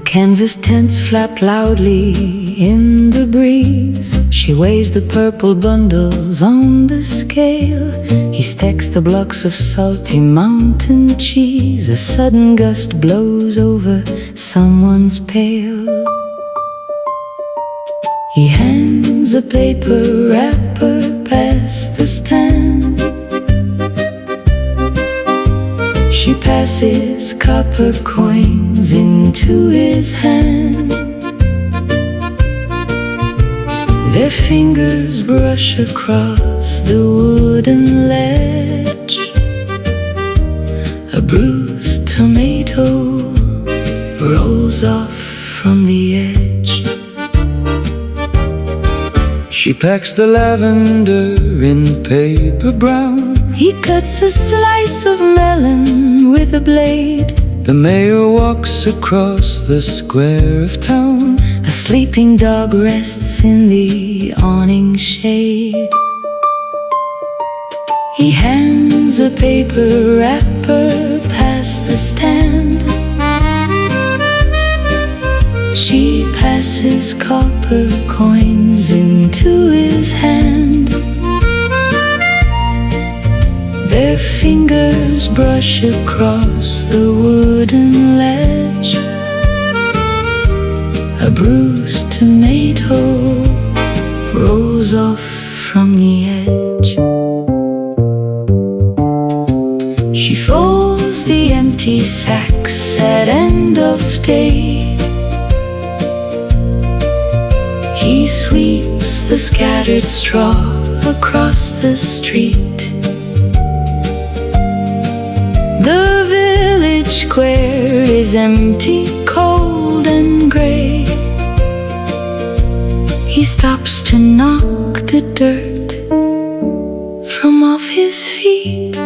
Canvas tents flap loudly in the breeze. She weighs the purple bundles on the scale. He stacks the blocks of salty mountain cheese. A sudden gust blows over someone's pail. He hands a paper wrapper past the stand. She passes copper coins into his hand. Their fingers brush across the wooden ledge. A bruised tomato rolls off from the edge. She packs the lavender in paper brown. He cuts a slice of melon with a blade. The mayor walks across the square of town. A sleeping dog rests in the awning shade. He hands a paper wrapper past the stand. She passes copper coins into his hand. Their fingers brush across the wooden ledge. A bruised tomato rolls off from the edge. She folds the empty sacks at end of day. He sweeps the scattered straw across the street. The village square is empty, cold and gray. He stops to knock the dirt from off his feet.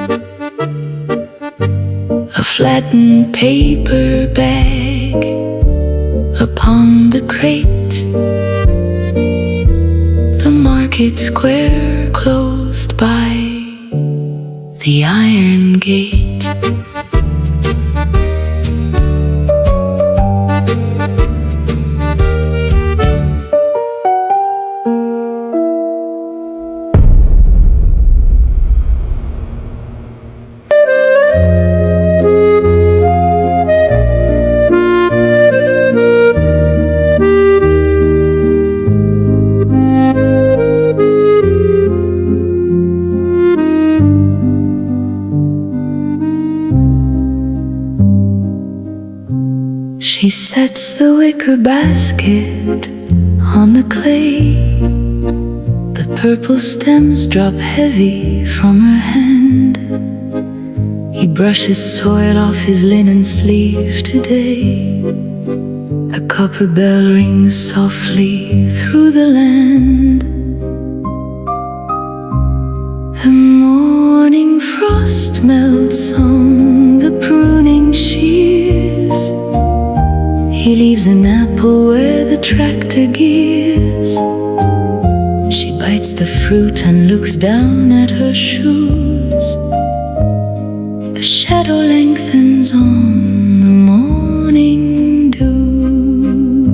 A flattened paper bag upon the crate. The market square closed by the iron gate. She sets the wicker basket on the clay. The purple stems drop heavy from her hand. He brushes soil off his linen sleeve today. A copper bell rings softly through the land. The morning frost melts on the pruning shears. He leaves an apple where the tractor gears. She bites the fruit and looks down at her shoes. The shadow lengthens on the morning dews.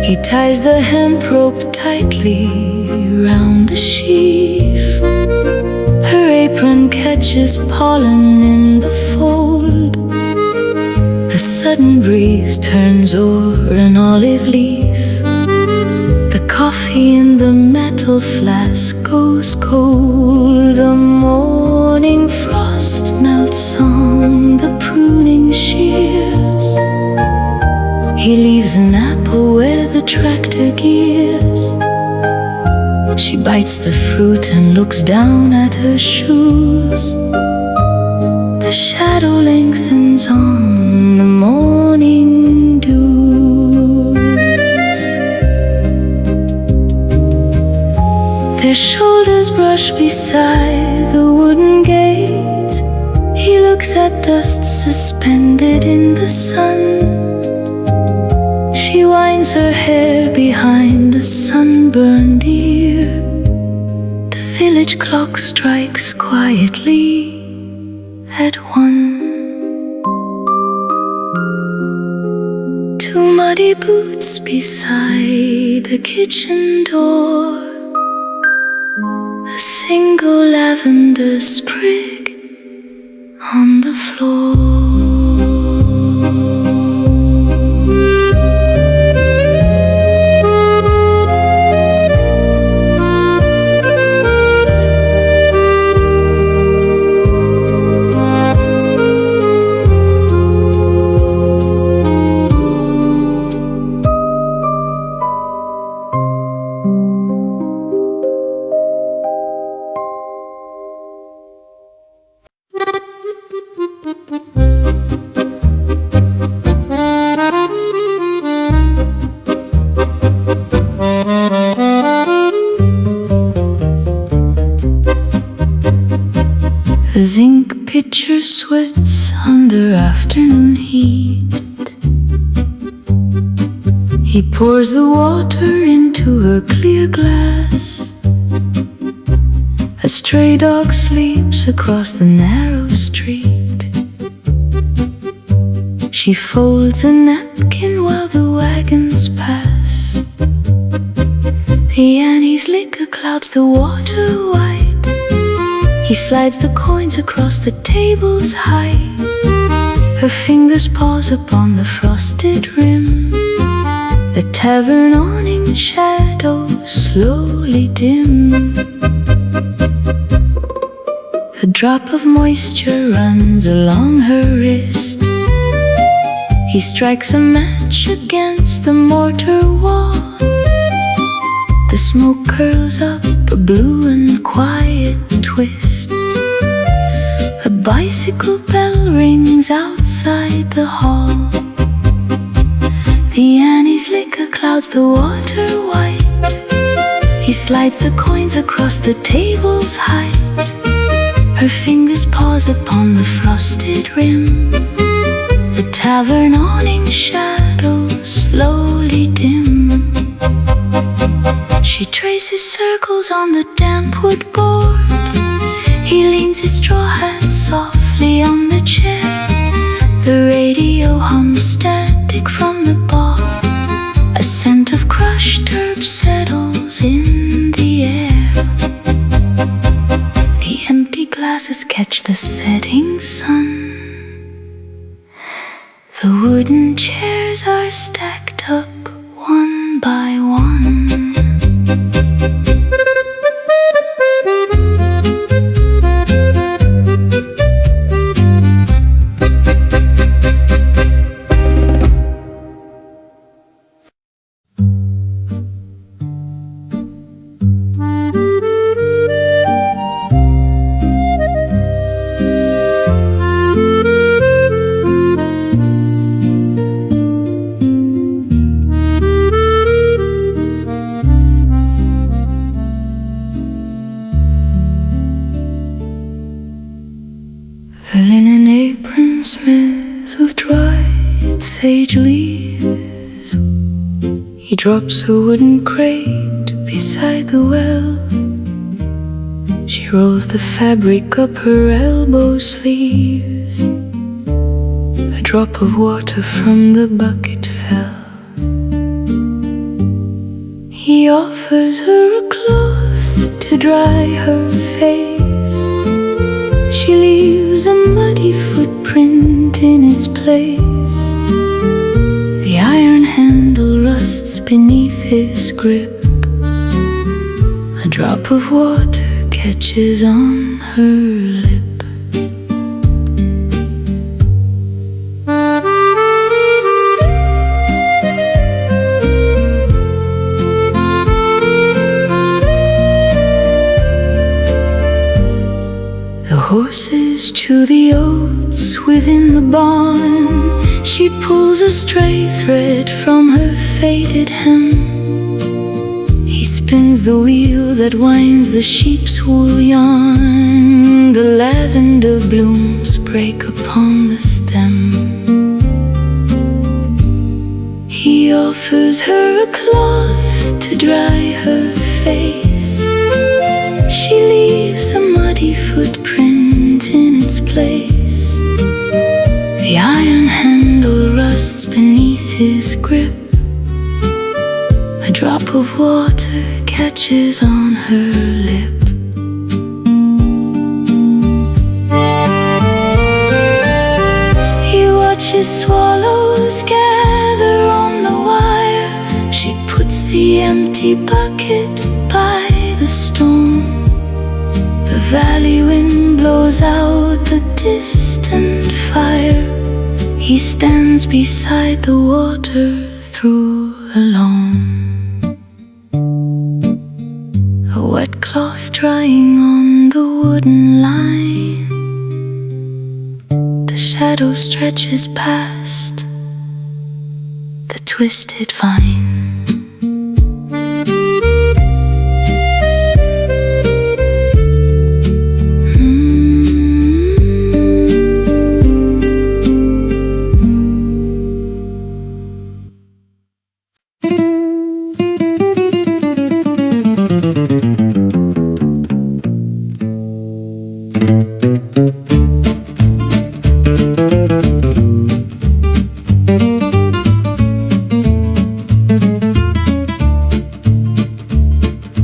He ties the hemp rope tightly round the sheaf. Her apron catches pollen in the fold. A sudden breeze turns o'er an olive leaf. The coffee in the metal flask goes cold. The morning frost melts on the pruning shears. He leaves an apple where the tractor gears. She bites the fruit and looks down at her shoes. The shadow lengthens on the morning dews. Their shoulders brush beside the wooden gate. He looks at dust suspended in the sun. She winds her hair behind a sunburned ear. The village clock strikes quietly at 1. muddy boots beside the kitchen door, a single lavender sprig on the floor. The zinc pitcher sweats under afternoon heat. He pours the water into her clear glass. A stray dog sleeps across the narrow street. She folds a napkin while the wagons pass. The Annie's liquor clouds the water white. He slides the coins across the table's height. Her fingers pause upon the frosted rim. The tavern awning shadows slowly dim. A drop of moisture runs along her wrist. He strikes a match against the mortar wall. The smoke curls up a blue and quiet twist. A bicycle bell rings outside the hall. The Annie's liquor clouds the water white. He slides the coins across the table's height. Her fingers pause upon the frosted rim. The tavern awning shadows slowly dim. She traces circles on the damp wood board. He leans his straw hat softly on the chair. The radio hums static from the bar. A scent of crushed herbs settles in the air. The empty glasses catch the setting sun. The wooden chairs are stacked up one by one. The linen apron smells of dried sage leaves. He drops a wooden crate beside the well. She rolls the fabric up her elbow sleeves. A drop of water from the bucket fell. He offers her a cloth to dry her face. She leaves a muddy footprint in its place. The iron handle rusts beneath his grip. A drop of water catches on her lip. Horses chew the oats within the barn. She pulls a stray thread from her faded hem. He spins the wheel that winds the sheep's wool yarn. The lavender blooms break upon the stem. He offers her a cloth to dry her face. She leaves a muddy footprint in its place. The iron handle rusts beneath his grip. drop of water catches on her lip. He watches swallows gather on the wire. She puts the empty bucket by the stone. The valley wind blows out the distant fire. He stands beside the water through alone. A wet cloth drying on the wooden line. The shadow stretches past the twisted vine.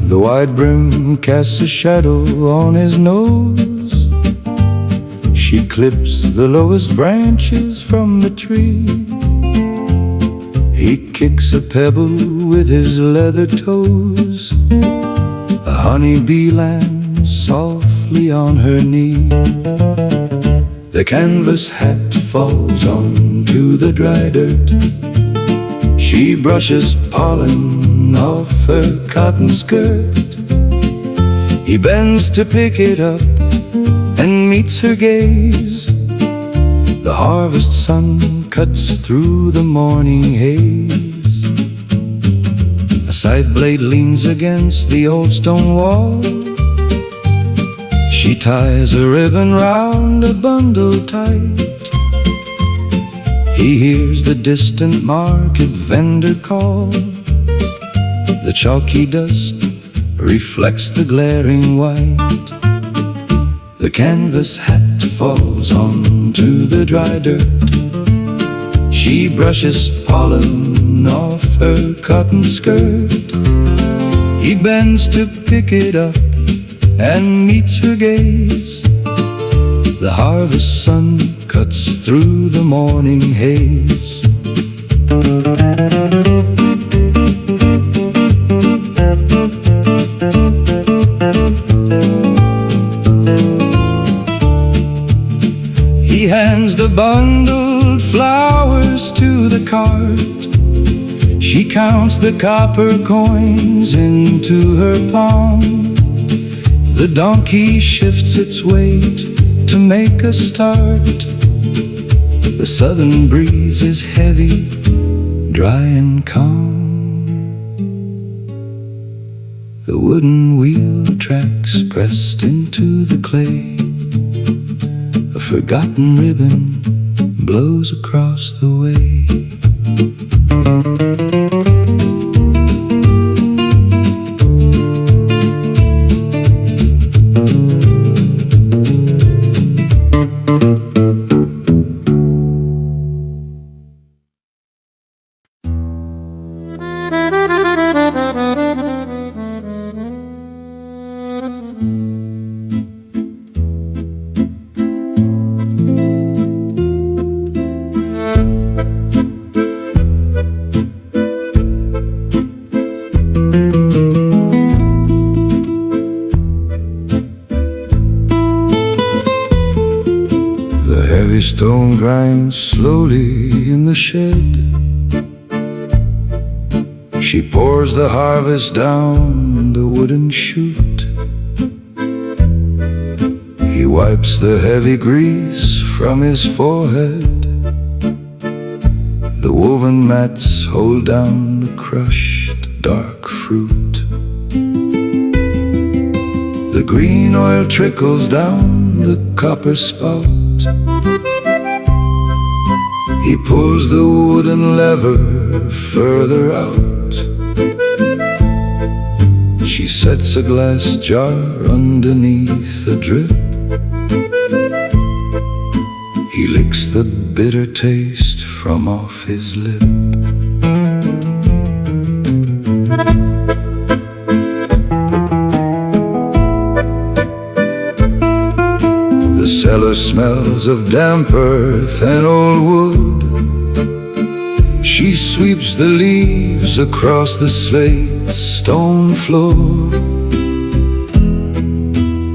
The wide brim casts a shadow on his nose. She clips the lowest branches from the tree. He kicks a pebble with his leather toes. A honeybee lands softly on her knee. The canvas hat falls onto the dry dirt. She brushes pollen off her cotton skirt. He bends to pick it up and meets her gaze. The harvest sun cuts through the morning haze. A scythe blade leans against the old stone wall. She ties a ribbon round a bundle tight. He hears the distant market vendor call. The chalky dust reflects the glaring white. The canvas hat falls onto the dry dirt. She brushes pollen off her cotton skirt. He bends to pick it up and meets her gaze. The harvest sun cuts through the morning haze. He hands the bundled flowers to the cart. She counts the copper coins into her palm. The donkey shifts its weight to make a start. The southern breeze is heavy, dry and calm. The wooden wheel tracks pressed into the clay. A forgotten ribbon blows across the way. Heavy stone grinds slowly in the shed. She pours the harvest down the wooden chute. He wipes the heavy grease from his forehead. The woven mats hold down the crushed dark fruit. The green oil trickles down the copper spout. He pulls the wooden lever further out. She sets a glass jar underneath the drip. He licks the bitter taste from off his lip. The cellar smells of damp earth and old wood. She sweeps the leaves across the slate stone floor.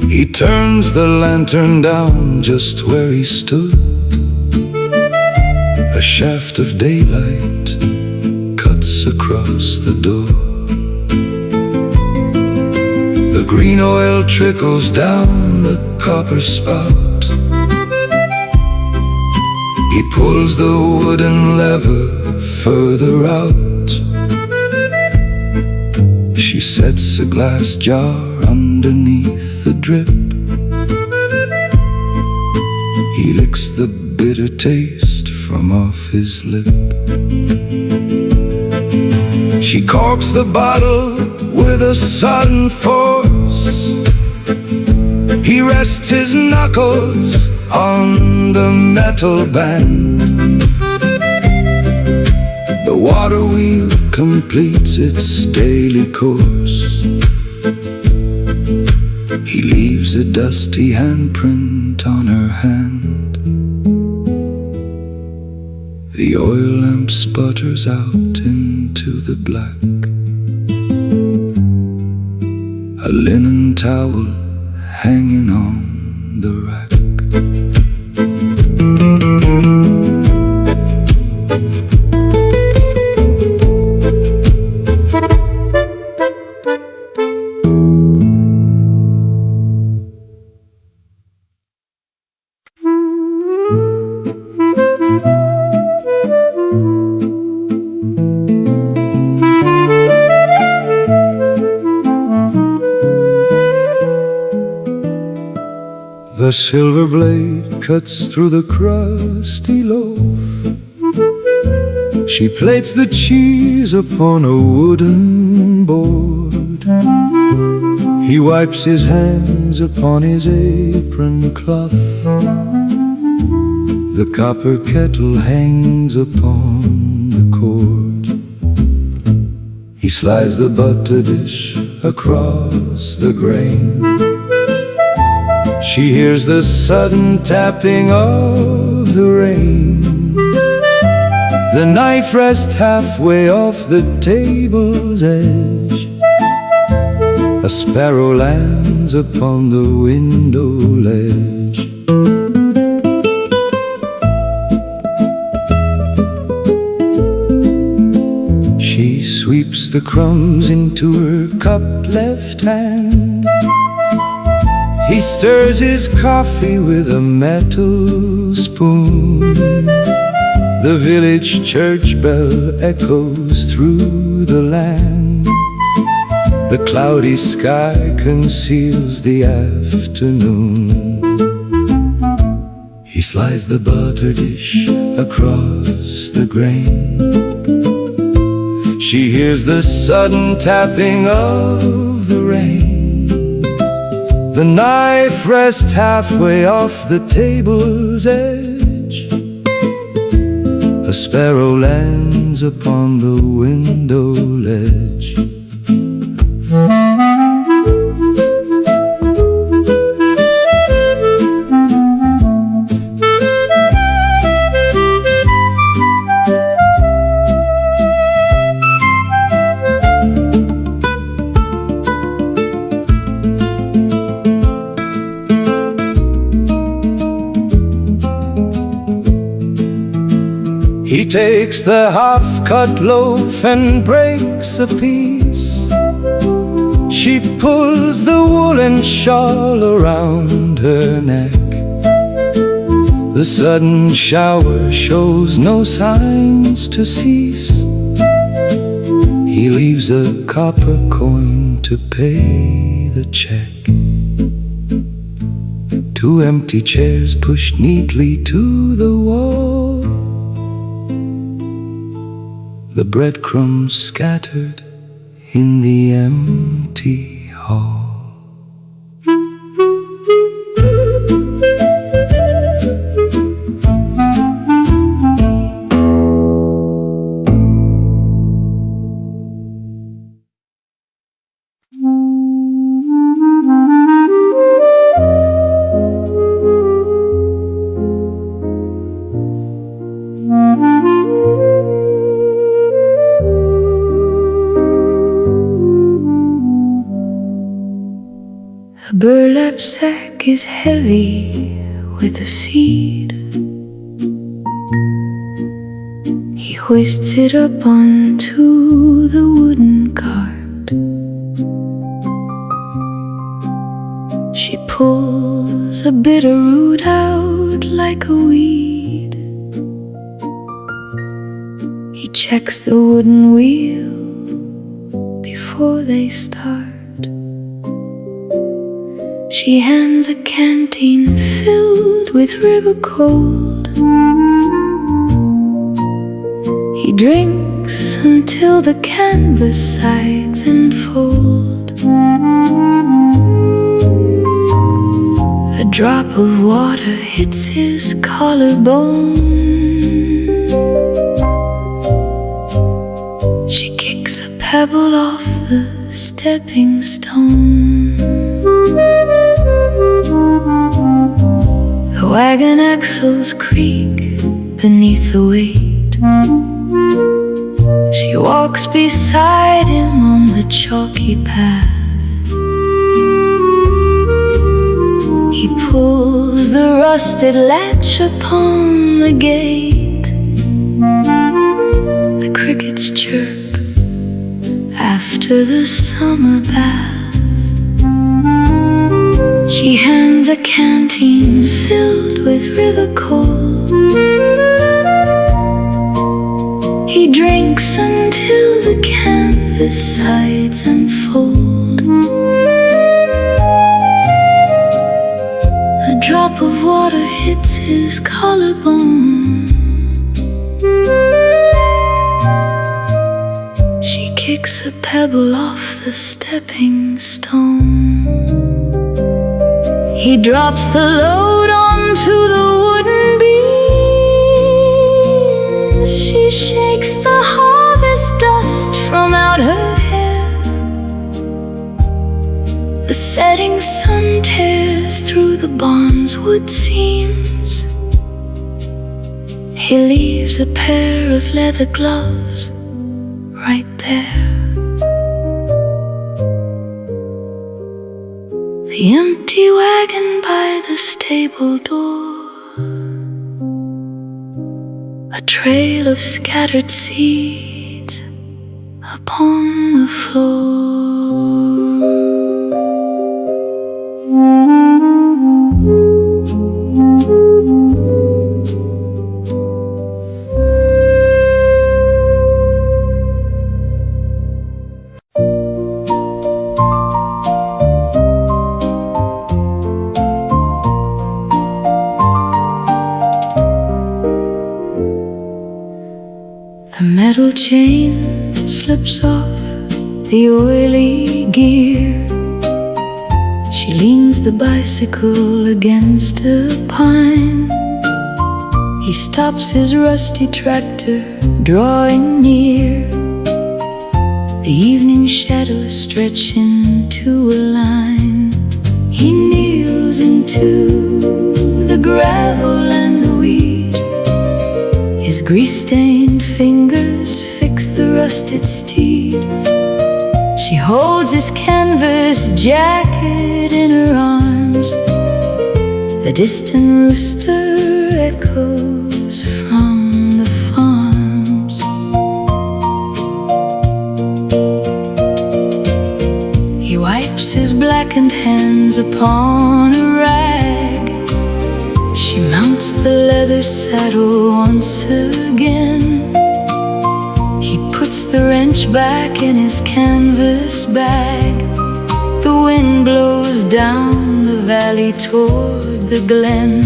He turns the lantern down just where he stood. A shaft of daylight cuts across the door. The green oil trickles down the copper spout. He pulls the wooden lever further out. She sets a glass jar underneath the drip. He licks the bitter taste from off his lip. She corks the bottle with a sudden force. He rests his knuckles on the metal band. The water wheel completes its daily course. He leaves a dusty handprint on her hand. The oil lamp sputters out into the black. A linen towel hanging on the rack. The silver blade cuts through the crusty loaf. She plates the cheese upon a wooden board. He wipes his hands upon his apron cloth. The copper kettle hangs upon the cord. He slides the butter dish across the grain. She hears the sudden tapping of the rain. The knife rests halfway off the table's edge. A sparrow lands upon the window ledge. She sweeps the crumbs into her cupped left hand. He stirs his coffee with a metal spoon. The village church bell echoes through the land. The cloudy sky conceals the afternoon. He slides the butter dish across the grain. She hears the sudden tapping of the rain. The knife rests halfway off the table's edge. A sparrow lands upon the window ledge. He takes the half-cut loaf and breaks a piece. She pulls the woolen shawl around her neck. The sudden shower shows no signs to cease. He leaves a copper coin to pay the check. Two empty chairs pushed neatly to the wall. The breadcrumbs scattered in the empty hall. burlap sack is heavy with a seed. He hoists it up onto the wooden cart. She pulls a bitter root out like a weed. He checks the wooden wheel before they start. She hands a canteen filled with river cold. He drinks until the canvas sides unfold. A drop of water hits his collarbone. She kicks a pebble off the stepping stone. The wagon axles creak beneath the weight. She walks beside him on the chalky path. He pulls the rusted latch upon the gate. The crickets chirp after the summer bath. She hands a canteen filled with river cold. He drinks until the canvas sides unfold. A drop of water hits his collarbone. She kicks a pebble off the stepping stone. He drops the load onto the wooden beams. She shakes the harvest dust from out her hair. The setting sun tears through the barn's wood seams. He leaves a pair of leather gloves right there. The empty wagon by the stable door, a trail of scattered seeds upon the floor. The metal chain slips off the oily gear. She leans the bicycle against a pine. He stops his rusty tractor, drawing near. The evening shadows stretch into a line. He kneels into the gravel and the weed. His grease-stained fingers fix the rusted steed. She holds his canvas jacket in her arms. The distant rooster echoes from the farms. He wipes his blackened hands upon a rag. She mounts the leather saddle once again. He puts the wrench back in his canvas bag. The wind blows down the valley toward the glen.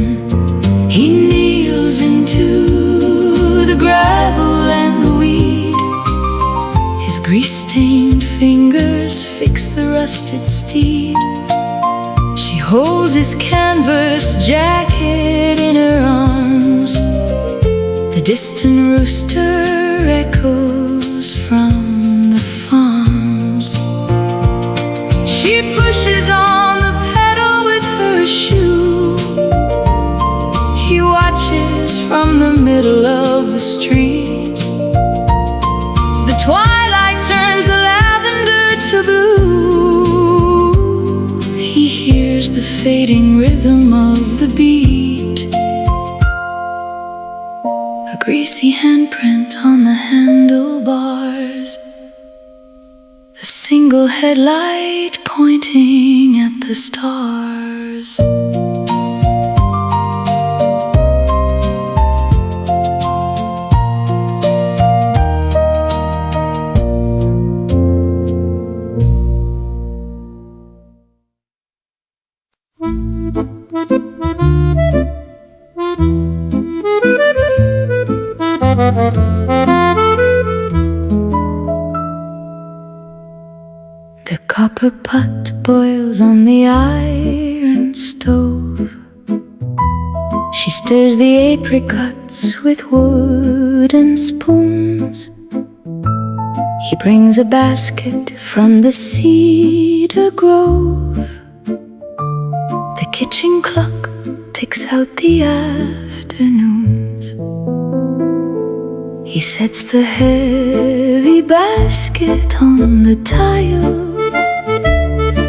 He kneels into the gravel and the weed. His grease-stained fingers fix the rusted steed. She holds his canvas jacket in her arms. The distant rooster echoes from the farms. She pushes on the pedal with her shoe. He watches from the middle of the street. The twilight turns the lavender to blue. He hears bent on the handlebars, the single headlight pointing at the stars. The copper pot boils on the iron stove. She stirs the apricots with wooden spoons. He brings a basket from the cedar grove. The kitchen clock ticks out the afternoons. He sets the heavy basket on the tile.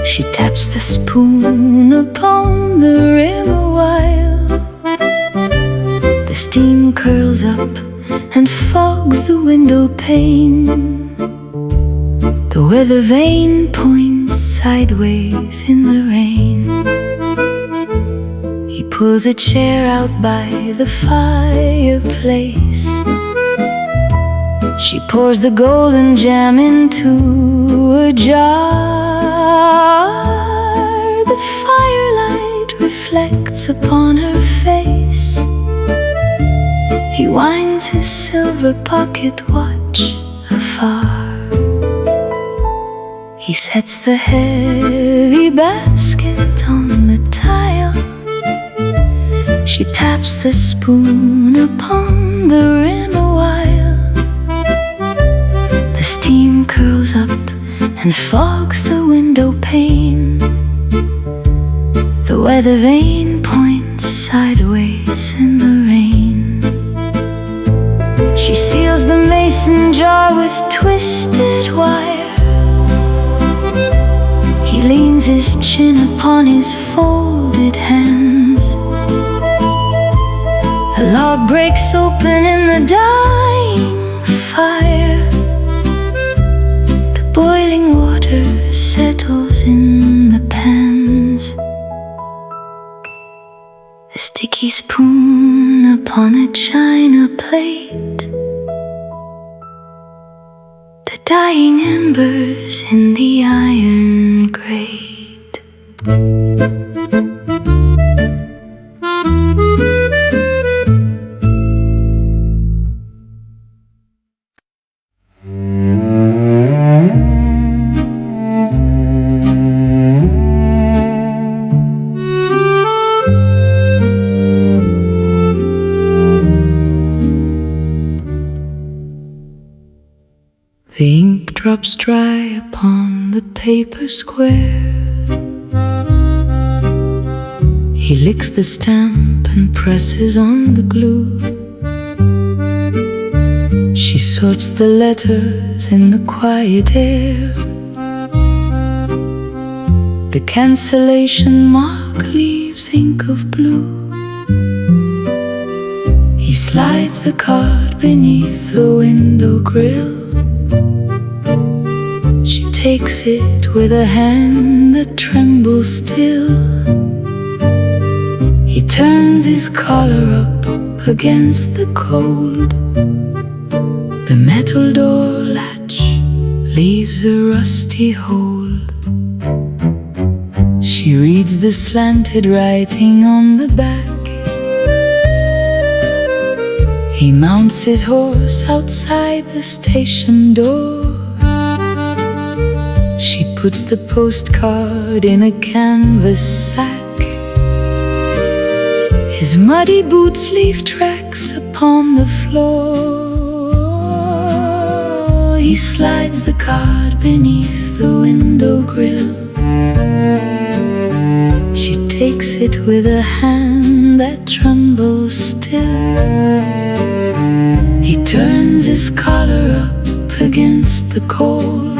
She taps the spoon upon the rim a while. The steam curls up and fogs the window pane. The weather vane points sideways in the rain. He pulls a chair out by the fireplace. She pours the golden jam into a jar. The firelight reflects upon her face. He winds his silver pocket watch afar. He sets the heavy basket on the tile. She taps the spoon upon the rim a while. The steam curls up and fogs the window pane. The weather vane points sideways in the rain. She seals the mason jar with twisted wire. He leans his chin upon his folded hands. A log breaks open in the dying fire. The boiling water settles in the pans. A sticky spoon upon a china plate. The dying embers in the iron grate. The ink drops dry upon the paper square. He licks the stamp and presses on the glue. She sorts the letters in the quiet air. The cancellation mark leaves ink of blue. He slides the card beneath the window grill. She takes it with a hand that trembles still. He turns his collar up against the cold. The metal door latch leaves a rusty hole. She reads the slanted writing on the back. He mounts his horse outside the station door. She puts the postcard in a canvas sack. His muddy boots leave tracks upon the floor. He slides the card beneath the window grill. She takes it with a hand that trembles still. He turns his collar up against the cold.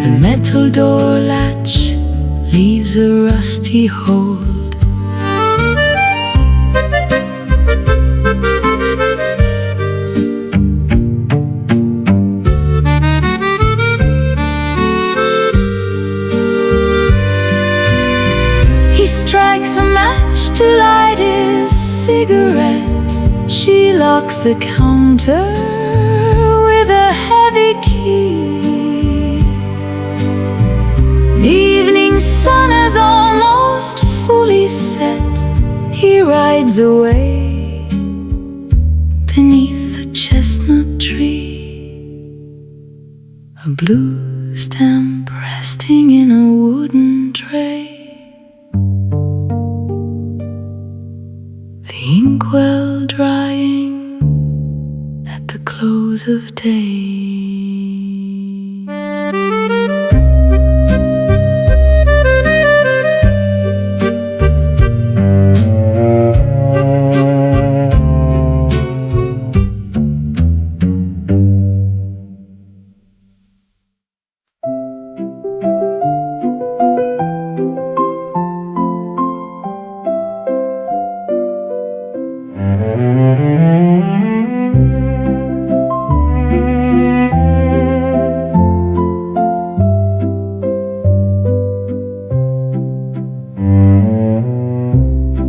The metal door latch leaves a rusty hold. to light his cigarette. She locks the counter with a heavy key. The evening sun has almost fully set. He rides away beneath the chestnut tree, a blue stamp resting in a wooden tray. The inkwell drying at the close of day.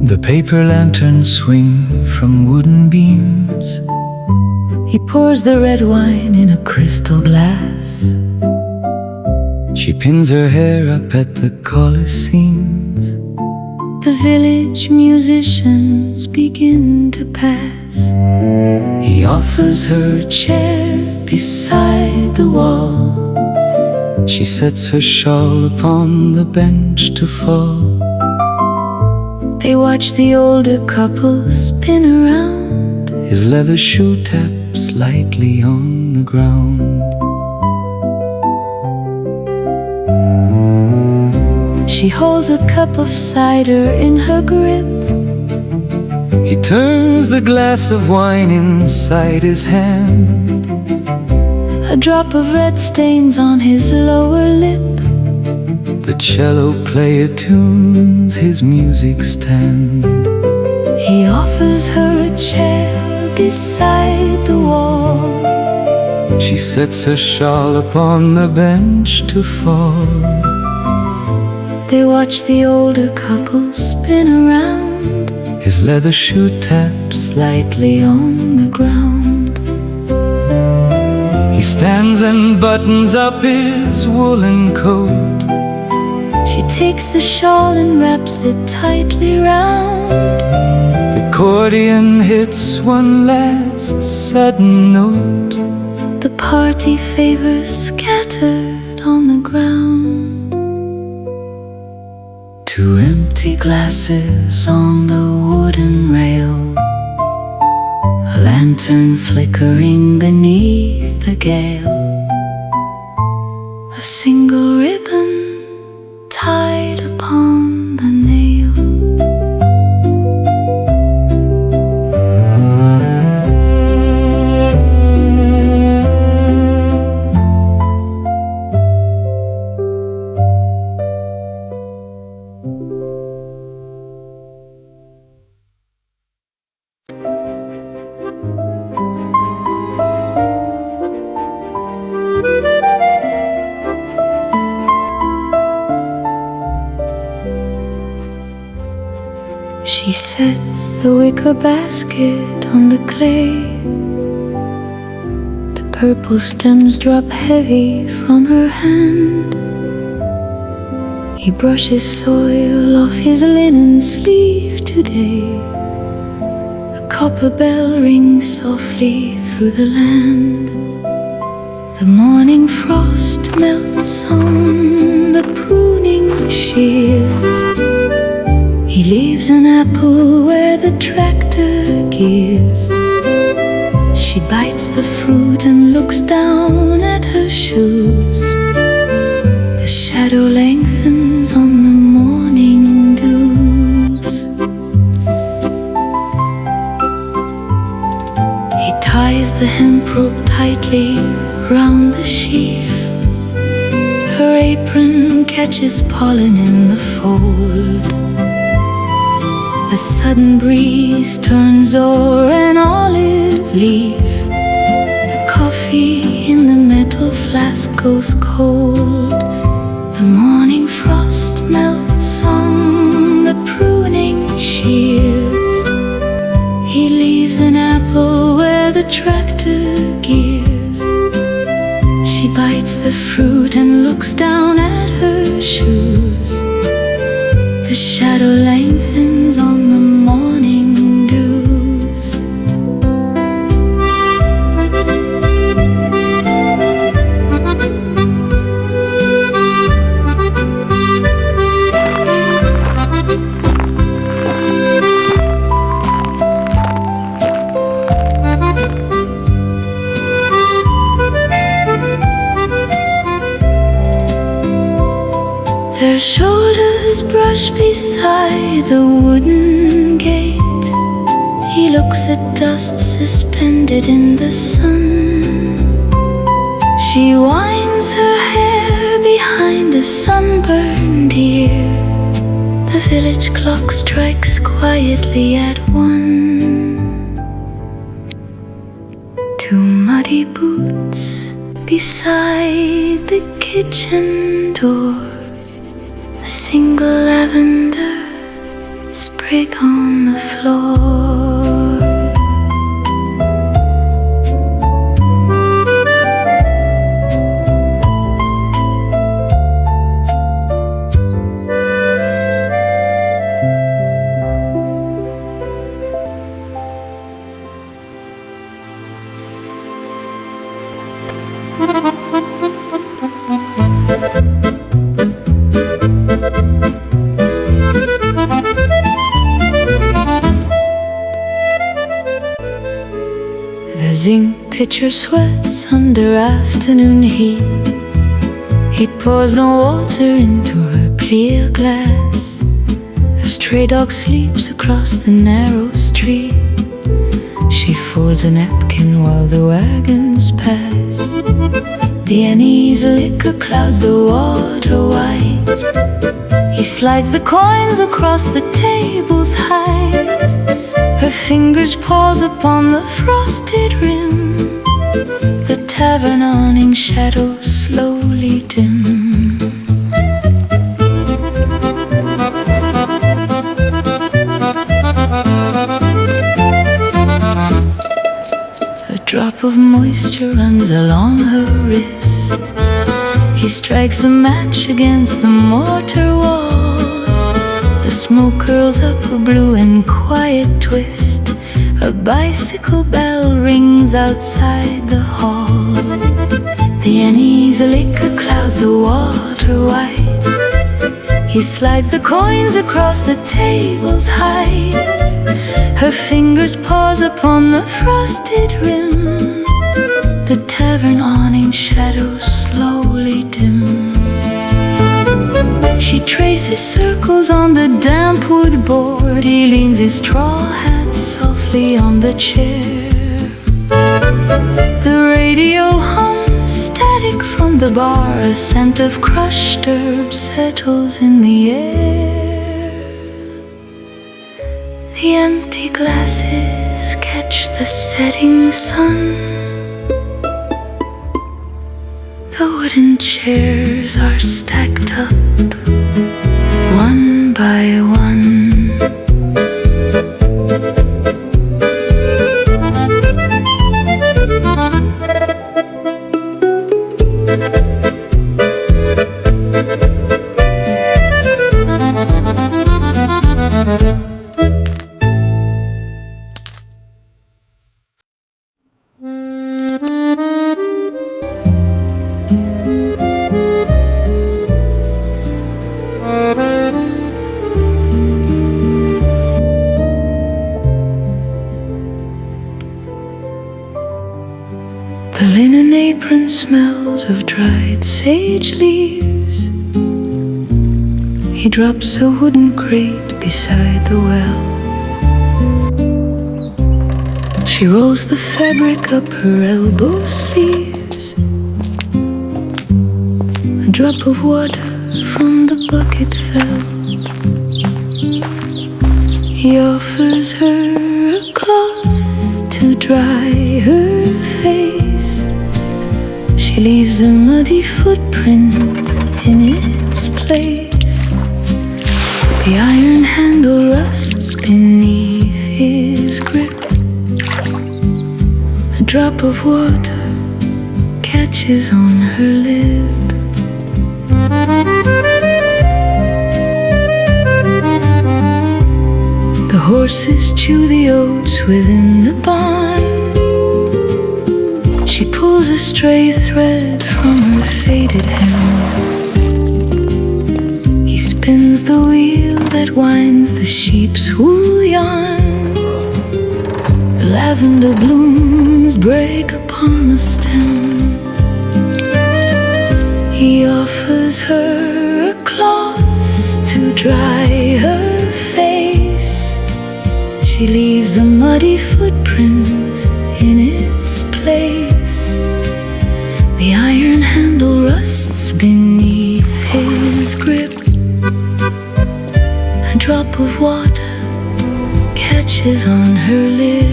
The paper lanterns swing from wooden beams. He pours the red wine in a crystal glass. She pins her hair up at the Colosseums. The village musicians begin to pass. He offers her a chair beside the wall. She sets her shawl upon the bench to fall. They watch the older couple spin around. His leather shoe taps lightly on the ground. She holds a cup of cider in her grip. He turns the glass of wine inside his hand. A drop of red stains on his lower lip. The cello player tunes his music stand. He offers her a chair beside the wall. She sets her shawl upon the bench to fall. They watch the older couple spin around. His leather shoe taps lightly on the ground. He stands and buttons up his woolen coat. She takes the shawl and wraps it tightly round. The accordion hits one last sudden note. The party favors scattered on the ground. Two empty glasses on the wooden rail. A lantern flickering beneath the gale. A single ribbon tied upon the nail. She sets the wicker basket on the clay. The purple stems drop heavy from her hand. He brushes soil off his linen sleeve today. A copper bell rings softly through the land. The morning frost melts on the pruning shears. He leaves an apple where the tractor gears. She bites the fruit and looks down at her shoes. The shadow lengthens on the morning dews. He ties the hemp rope tightly round the sheaf. Her apron catches pollen in the fold. A sudden breeze turns o'er an olive leaf. The coffee in the metal flask goes cold. The morning frost melts on the pruning sheaf. tractor gears. She bites the fruit and looks down at her shoes. The shadow lengthens on the morning dews. Their shoulders brush beside the wooden gate. He looks at dust suspended in the sun. She winds her hair behind a sunburned ear. The village clock strikes quietly at 1. Two muddy boots beside the kitchen door. A single lavender sprig on the floor. The zinc pitcher sweats under afternoon heat. He pours the water into her clear glass. A stray dog sleeps across the narrow street. She folds a napkin while the wagons pass. The anise liquor clouds the water white. He slides the coins across the table's height. Her fingers pause upon the frosted rim. The tavern awning shadows slowly dim. A drop of moisture runs along her wrist. He strikes a match against the mortar wall. The smoke curls up a blue and quiet twist. A bicycle bell rings outside the hall. The anise liquor clouds the water white. He slides the coins across the table's height. Her fingers pause upon the frosted rim. The tavern awning shadows slowly dim. She traces circles on the damp wood board. He leans his straw hat softly on the chair. The radio hums static from the bar. A scent of crushed herbs settles in the air. The empty glasses catch the setting sun. The wooden chairs are stacked up, one by one. The linen apron smells of dried sage leaves. He drops a wooden crate beside the well. She rolls the fabric up her elbow sleeves. A drop of water from the bucket fell. He offers her a cloth to dry her face. She leaves a muddy footprint in its place. The iron handle rusts beneath his grip. A drop of water catches on her lip. The horses chew the oats within the barn. She pulls a stray thread from her faded hem. He spins the wheel that winds the sheep's wool yarn. The lavender blooms break upon the stem. He offers her a cloth to dry her face. She leaves a muddy footprint in its place. The iron handle rusts beneath his grip. A drop of water catches on her lip.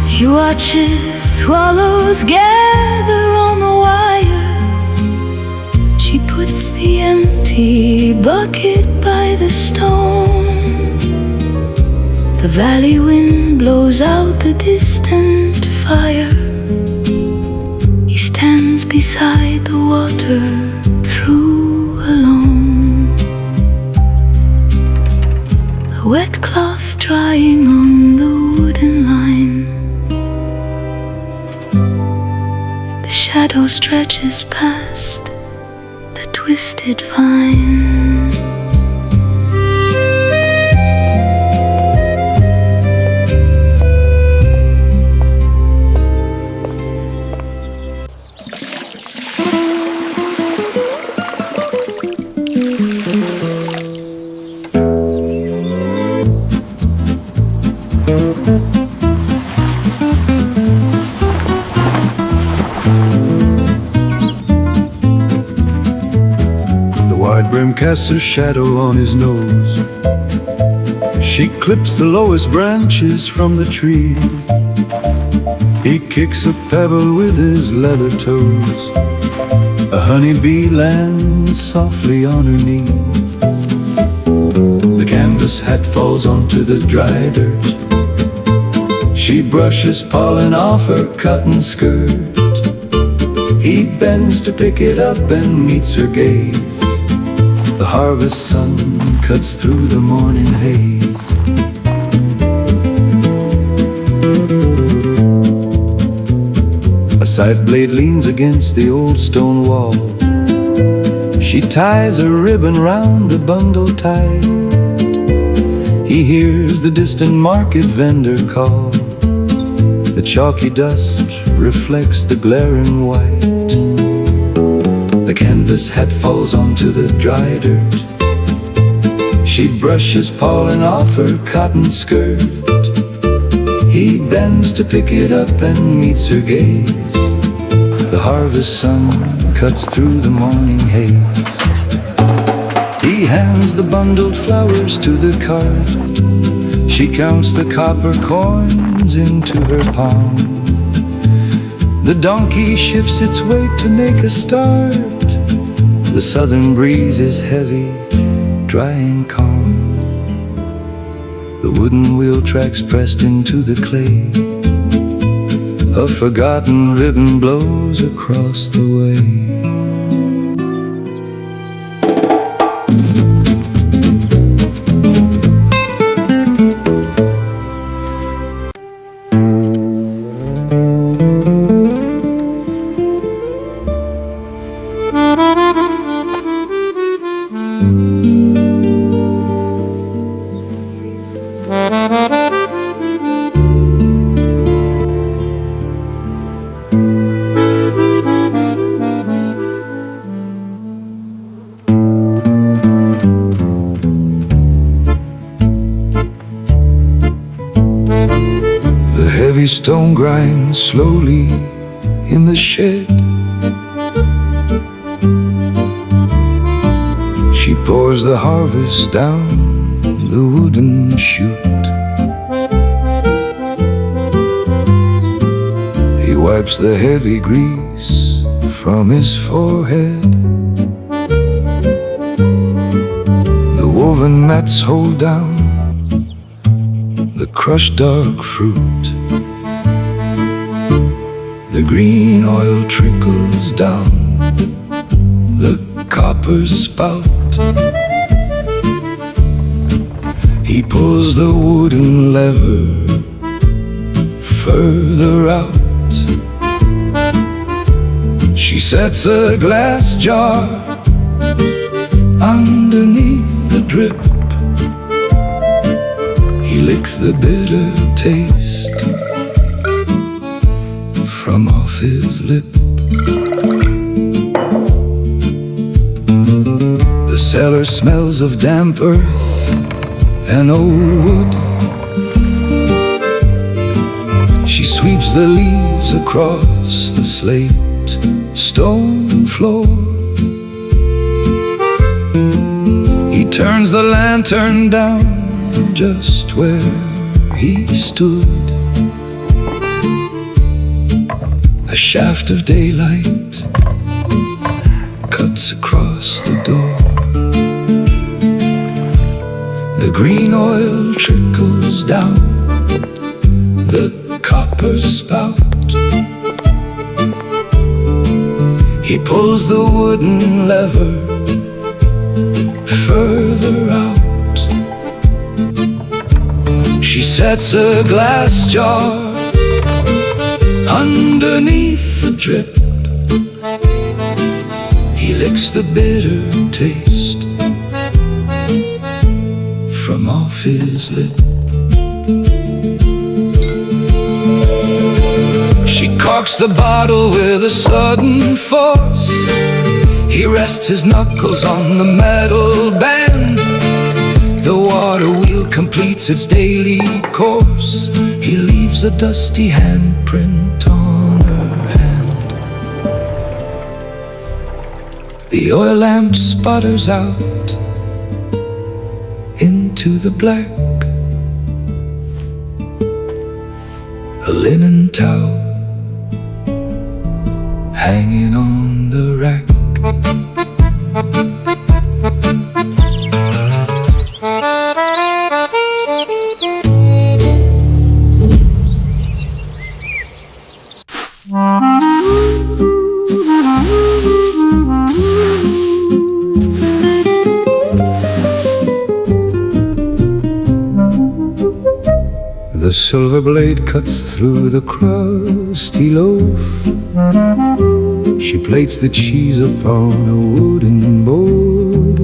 He watches swallows gather on the wire. She puts the empty bucket by the stone. The valley wind blows out the distant fire. He stands beside the water through alone. A wet cloth drying on the wooden line. Shadow stretches past the twisted vine. Brim casts a shadow on his nose. She clips the lowest branches from the tree. He kicks a pebble with his leather toes. A honeybee lands softly on her knee. The canvas hat falls onto the dry dirt. She brushes pollen off her cotton skirt. He bends to pick it up and meets her gaze. The harvest sun cuts through the morning haze. A scythe blade leans against the old stone wall. She ties a ribbon round a bundle tight. He hears the distant market vendor call. The chalky dust reflects the glaring white. The canvas hat falls onto the dry dirt. She brushes pollen off her cotton skirt. He bends to pick it up and meets her gaze. The harvest sun cuts through the morning haze. He hands the bundled flowers to the cart. She counts the copper coins into her palm. The donkey shifts its weight to make a start. The southern breeze is heavy, dry and calm. The wooden wheel tracks pressed into the clay. A forgotten ribbon blows across the way. Heavy stone grinds slowly in the shed. She pours the harvest down the wooden chute. He wipes the heavy grease from his forehead. The woven mats hold down the crushed dark fruit. The green oil trickles down the copper spout. He pulls the wooden lever further out. She sets a glass jar underneath the drip. He licks the bitter taste from off his lip. The cellar smells of damp earth and old wood. She sweeps the leaves across the slate stone floor. He turns the lantern down just where he stood. A shaft of daylight cuts across the door. The green oil trickles down the copper spout. He pulls the wooden lever further out. She sets a glass jar underneath the drip. He licks the bitter taste from off his lip. She corks the bottle with a sudden force. He rests his knuckles on the metal band. The water wheel completes its daily course. He leaves a dusty handprint on her hand. The oil lamp sputters out into the black. A linen towel hanging on the rack. The silver blade cuts through the crusty loaf. She plates the cheese upon a wooden board.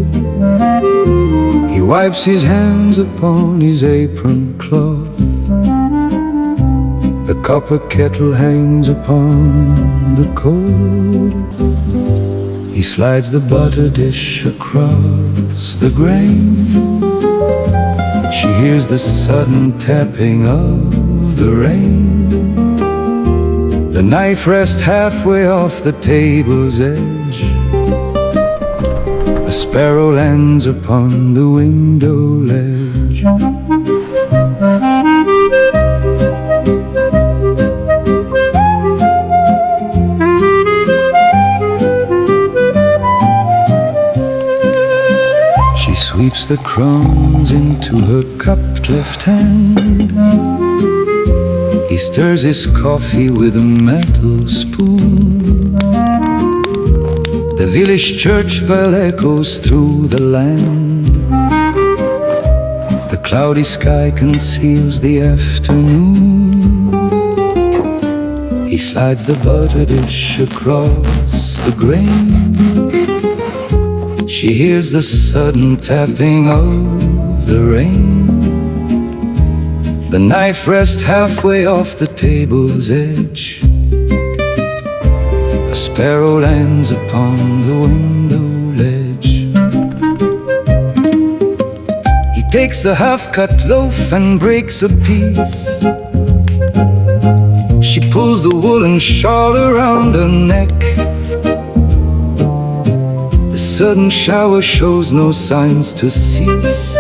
He wipes his hands upon his apron cloth. The copper kettle hangs upon the cord. He slides the butter dish across the grain. She hears the sudden tapping of the rain. The knife rests halfway off the table's edge. A sparrow lands upon the window ledge. She sweeps the crumbs into her cupped left hand. He stirs his coffee with a metal spoon. The village church bell echoes through the land. The cloudy sky conceals the afternoon. He slides the butter dish across the grain. She hears the sudden tapping of the rain. The knife rests halfway off the table's edge. A sparrow lands upon the window ledge. He takes the half-cut loaf and breaks a piece. She pulls the woolen shawl around her neck. The sudden shower shows no signs to cease.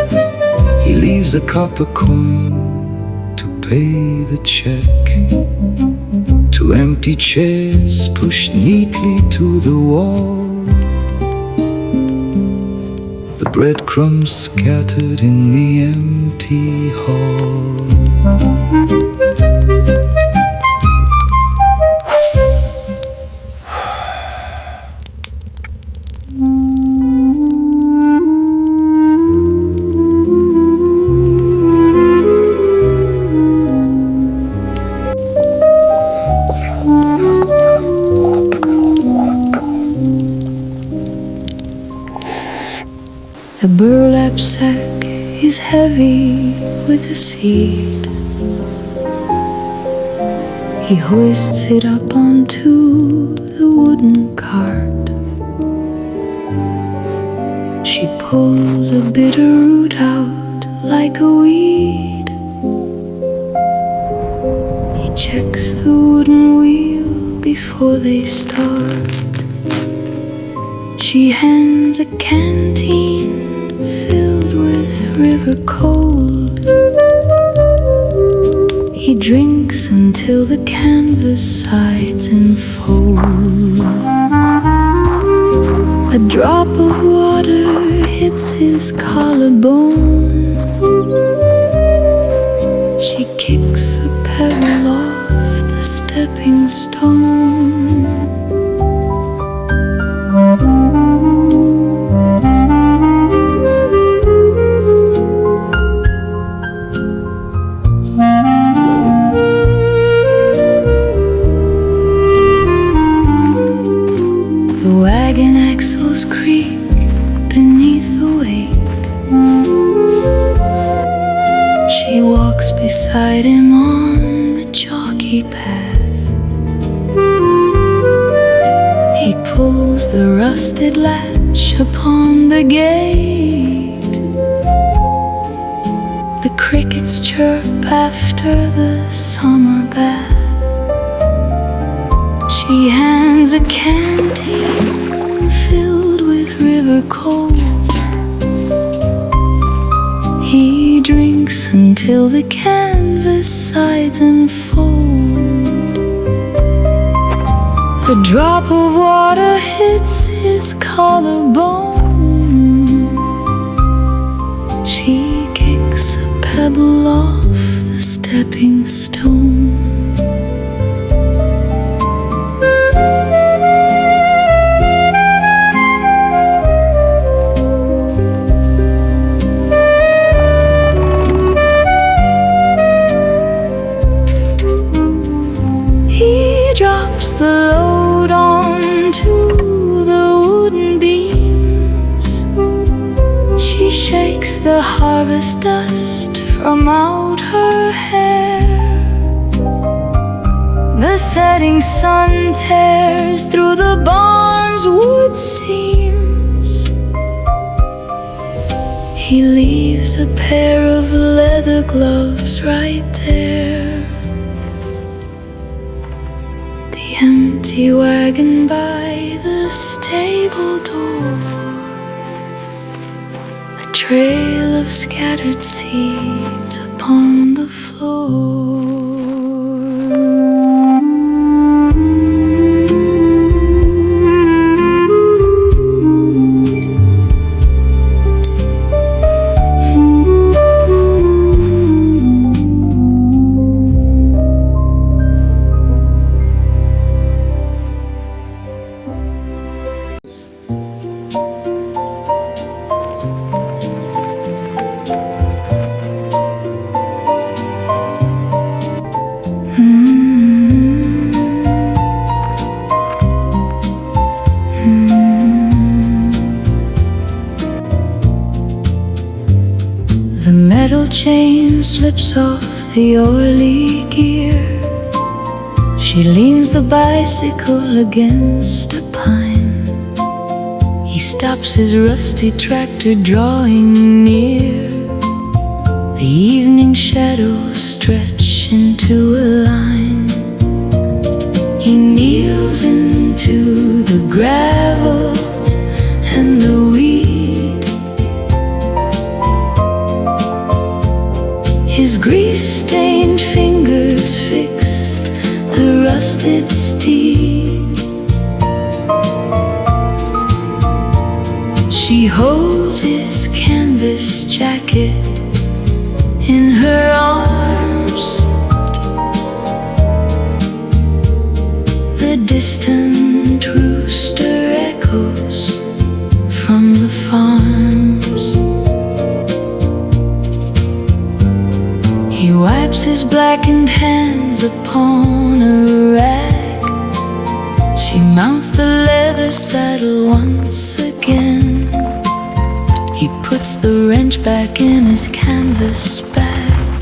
He leaves a copper coin to pay the check. Two empty chairs pushed neatly to the wall. The breadcrumbs scattered in the empty hall. The burlap sack is heavy with the seed. He hoists it up onto the wooden cart. She pulls a bitter root out like a weed. He checks the wooden wheel before they start. She hands a canteen filled with river cold. He drinks until the canvas sides enfold. A drop of water hits his collarbone. She kicks a pebble off the stepping stone. The wagon axles creak beneath the weight. She walks beside him on the chalky path. He pulls the rusted latch upon the gate. The crickets chirp after the summer bath. She hands a canteen filled with river cold. He drinks until the canvas sides unfold. A drop of water hits his collarbone. She kicks a pebble off the stepping stone. Drops the load onto the wooden beams. She shakes the harvest dust from out her hair. The setting sun tears through the barn's wood seams. He leaves a pair of leather gloves right there. Empty wagon by the stable door. A trail of scattered seeds upon the floor. The metal chain slips off the oily gear. She leans the bicycle against a pine. He stops his rusty tractor, drawing near. The evening shadows stretch into a line. He kneels into the gravel, and the She holds his canvas jacket in her arms. The distant rooster echoes from the farms. He wipes his blackened hands upon a rag. She mounts the leather saddle once again. He puts the wrench back in his canvas bag.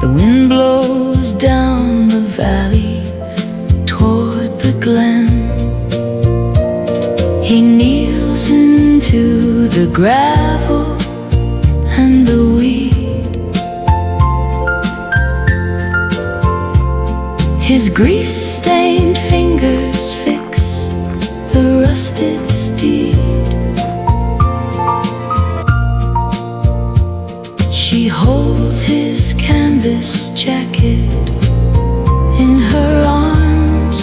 The wind blows down the valley toward the glen. He kneels into the gravel and the weed. His grease-stained fingers fix the rusted steed. She holds his canvas jacket in her arms.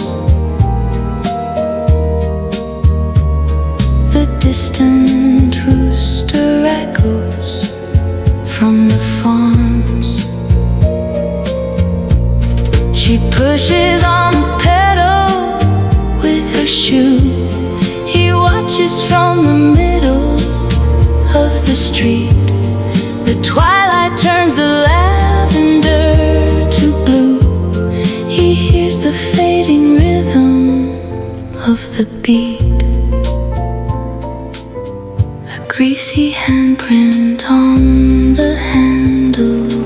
The distant rooster echoes from the farms. She pushes on the pedal with her shoe. He watches from the middle of the street. The twilight turns the lavender to blue. He hears the fading rhythm of the beat. A greasy handprint on the handlebars.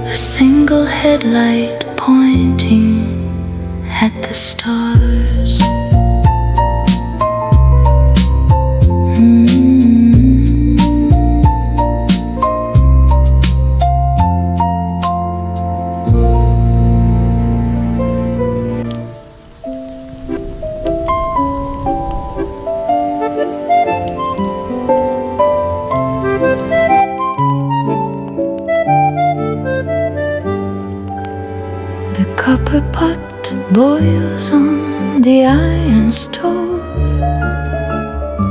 A single headlight pointing at the stars. The copper pot boils on the iron stove.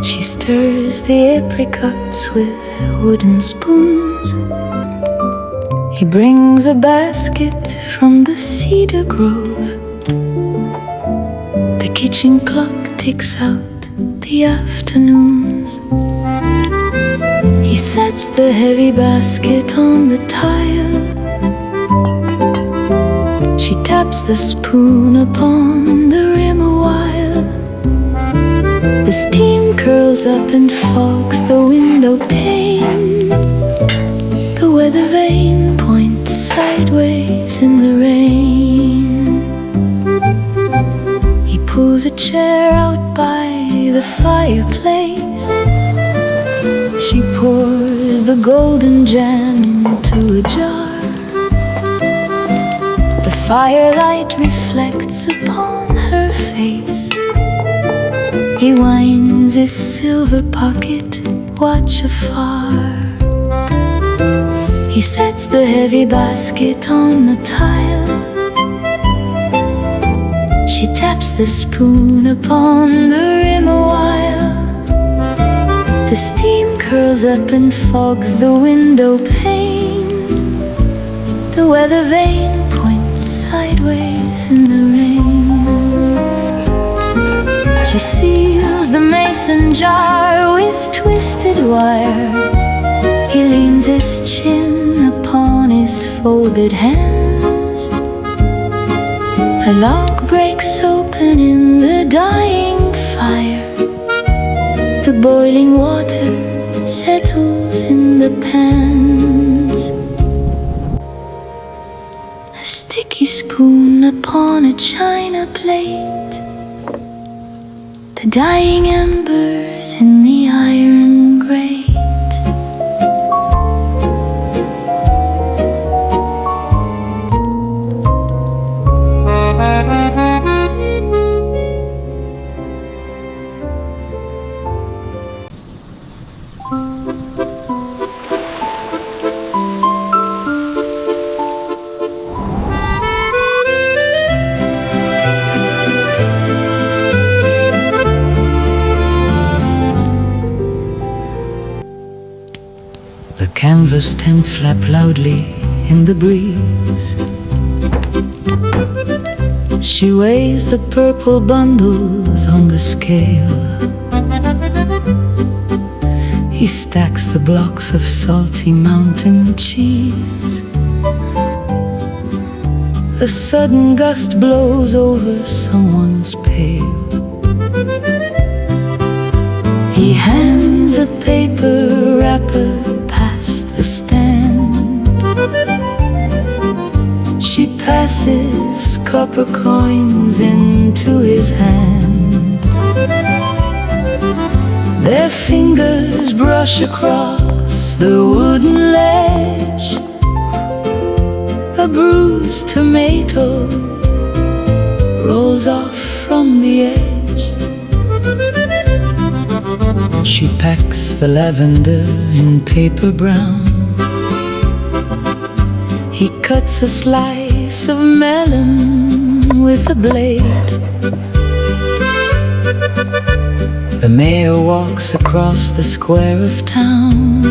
She stirs the apricots with wooden spoons. He brings a basket from the cedar grove. The kitchen clock ticks out the afternoons. He sets the heavy basket on the tile. She taps the spoon upon the rim a while. The steam curls up and fogs the window pane. The weather vane points sideways in the rain. He pulls a chair out by the fireplace. She pours the golden jam into a jar. The firelight reflects upon her face. He winds his silver pocket watch afar. He sets the heavy basket on the tile. She taps the spoon upon the rim a while. The steam curls up and fogs the window pane. The weather vane points sideways in the rain. She seals the mason jar with twisted wire. He leans his chin upon his folded hands. A log breaks open in the dying fire. The boiling water settles in the pans. A sticky spoon upon a china plate. The dying embers in the iron grate. canvas tents flap loudly in the breeze. She weighs the purple bundles on the scale. He stacks the blocks of salty mountain cheese. A sudden gust blows over someone's pail. He hands a paper wrapper past the stand. She passes copper coins into his hand. Their fingers brush across the wooden ledge. A bruised tomato rolls off from the edge. She packs the lavender in paper brown. He cuts a slice of melon with a blade. The mayor walks across the square of town.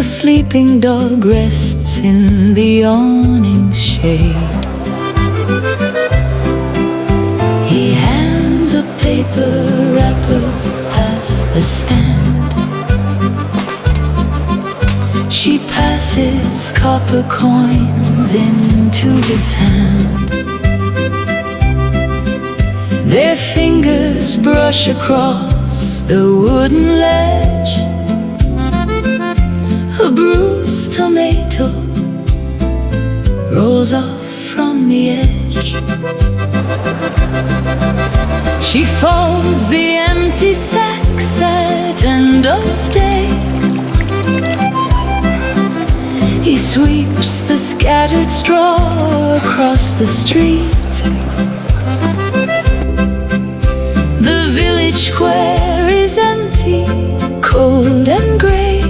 A sleeping dog rests in the awning's shade. He hands a paper wrapper past the stand. She passes copper coins into his hand. Their fingers brush across the wooden ledge. A bruised tomato rolls off from the edge. She folds the empty sacks at end of day. He sweeps the scattered straw across the street. The village square is empty, cold and grey.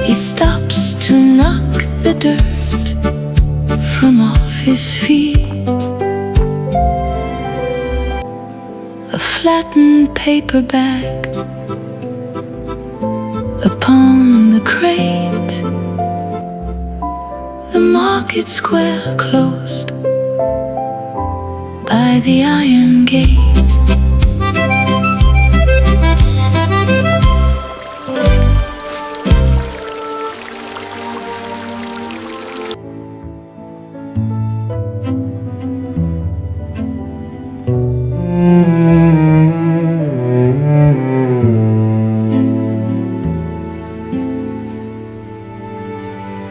He stops to knock the dirt from off his feet. A flattened paper bag upon the crate. The market square closed by the iron gate.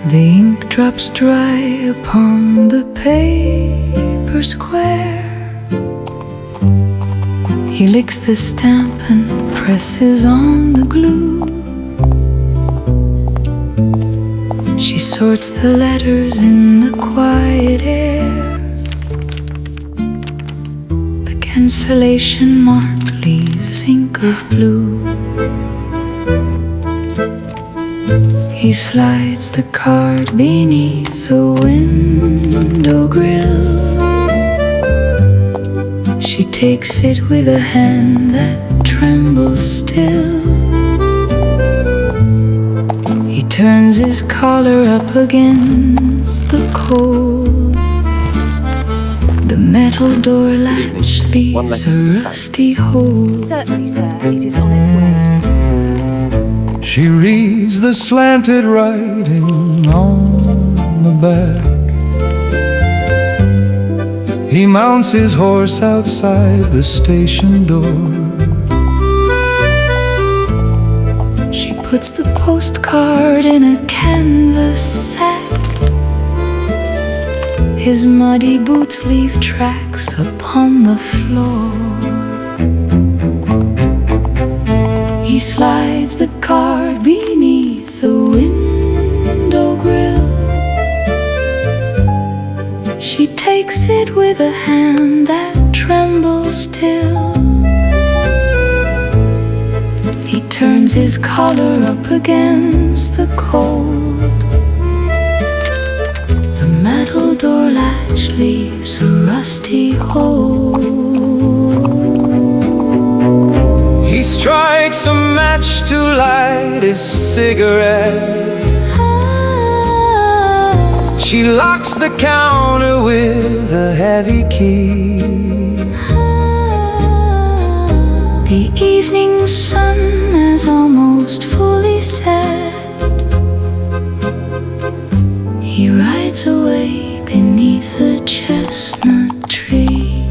The ink drops dry upon the paper square. He licks the stamp and presses on the glue. She sorts the letters in the quiet air. The cancellation mark leaves ink of blue. He slides the card beneath the window grill. She takes it with a hand that trembles still. He turns his collar up against the cold. The metal door latch leaves a rusty hole. Certainly, sir, it is on its way. She reads the slanted writing on the back. He mounts his horse outside the station door. She puts the postcard in a canvas sack. His muddy boots leave tracks upon the floor. He slides the card beneath the window grill. She takes it with a hand that trembles still. He turns his collar up against the cold. The metal door latch leaves a rusty hole. He strikes a match to light his cigarette. She locks the counter with a heavy key. The evening sun has almost fully set. He rides away beneath a chestnut tree.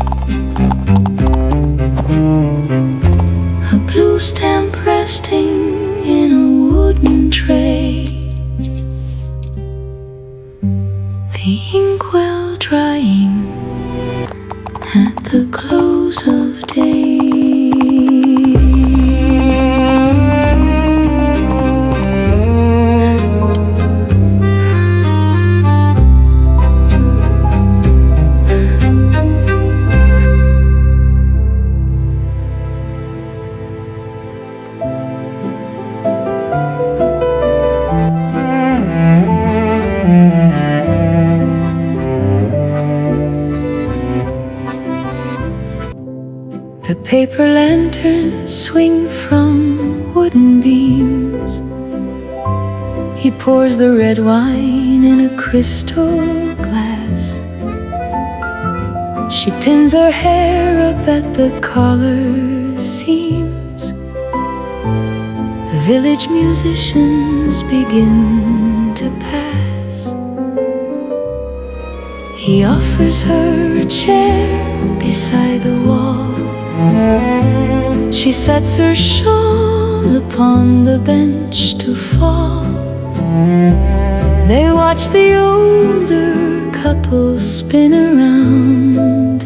A blue stamp resting in a wooden tray. The inkwell drying at the close of day. The paper lanterns swing from wooden beams. He pours the red wine in a crystal glass. She pins her hair up at the collar seams. The village musicians begin to pass. He offers her a chair beside the wall. She sets her shawl upon the bench to fall. They watch the older couple spin around.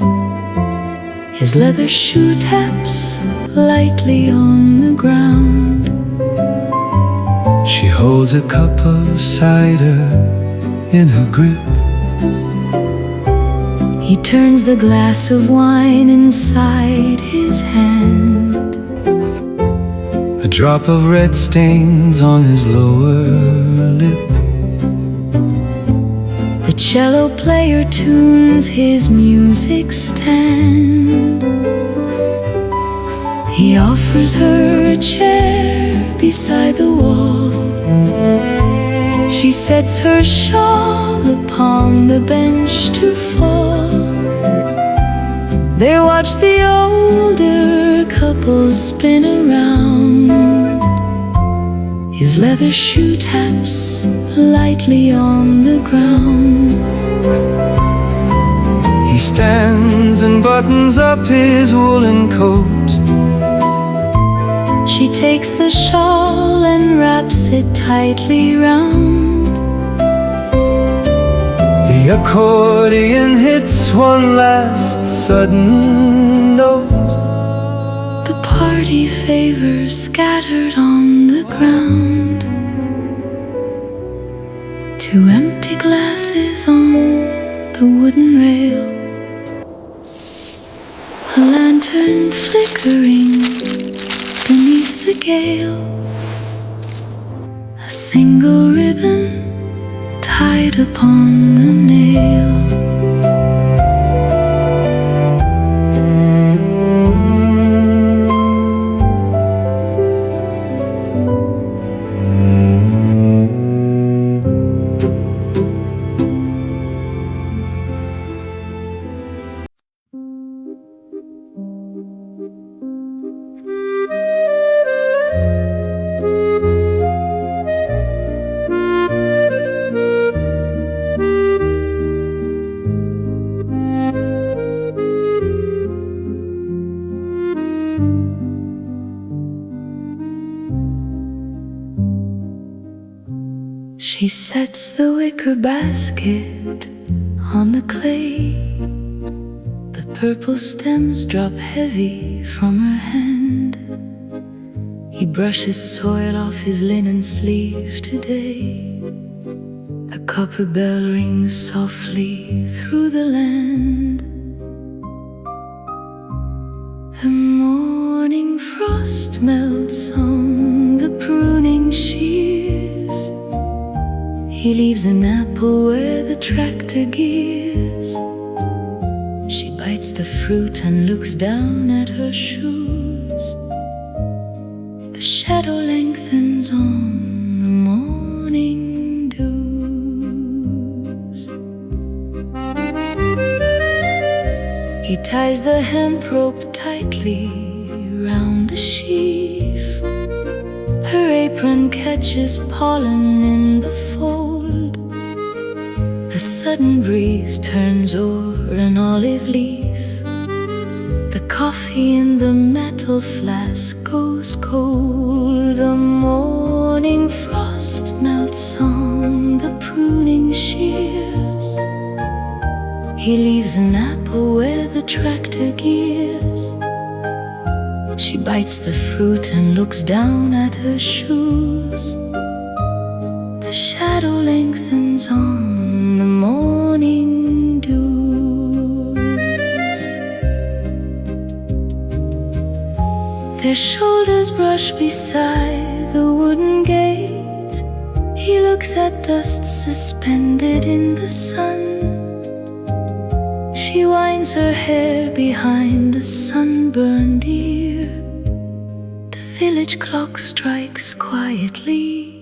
His leather shoe taps lightly on the ground. She holds a cup of cider in her grip. He turns the glass of wine inside his hand. A drop of red stains on his lower lip. The cello player tunes his music stand. He offers her a chair beside the wall. She sets her shawl upon the bench to fall. They watch the older couple spin around. His leather shoe taps lightly on the ground. He stands and buttons up his woolen coat. She takes the shawl and wraps it tightly round. The accordion hits one last sudden note. The party favors scattered on the ground. Two empty glasses on the wooden rail. A lantern flickering beneath the gale. A single ribbon tied upon the nail. She sets the wicker basket on the clay. The purple stems drop heavy from her hand. He brushes soil off his linen sleeve today. A copper bell rings softly through the land. The morning frost melts on the pruning shears. He leaves an apple where the tractor gears. She bites the fruit and looks down at her shoes. shadow lengthens on the morning dews. He ties the hemp rope tightly round the sheaf. Her apron catches pollen in the fold. A sudden breeze turns o'er an olive leaf. The coffee in the metal flask goes cold. The morning frost melts on the pruning shears. He leaves an apple where the tractor gears. She bites the fruit and looks down at her shoes. The shadow lengthens on the morning dews. Their shoulders brush beside the wooden gate. He looks at dust suspended in the sun. She winds her hair behind a sunburned ear. The village clock strikes quietly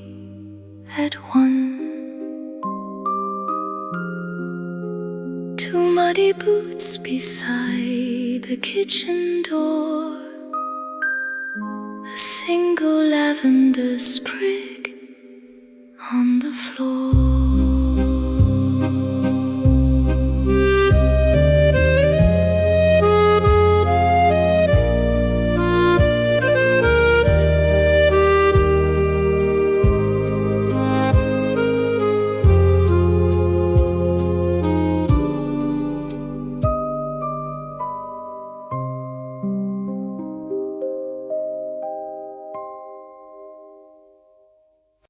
at 1. Two muddy boots beside the kitchen door. A single lavender sprig on the floor.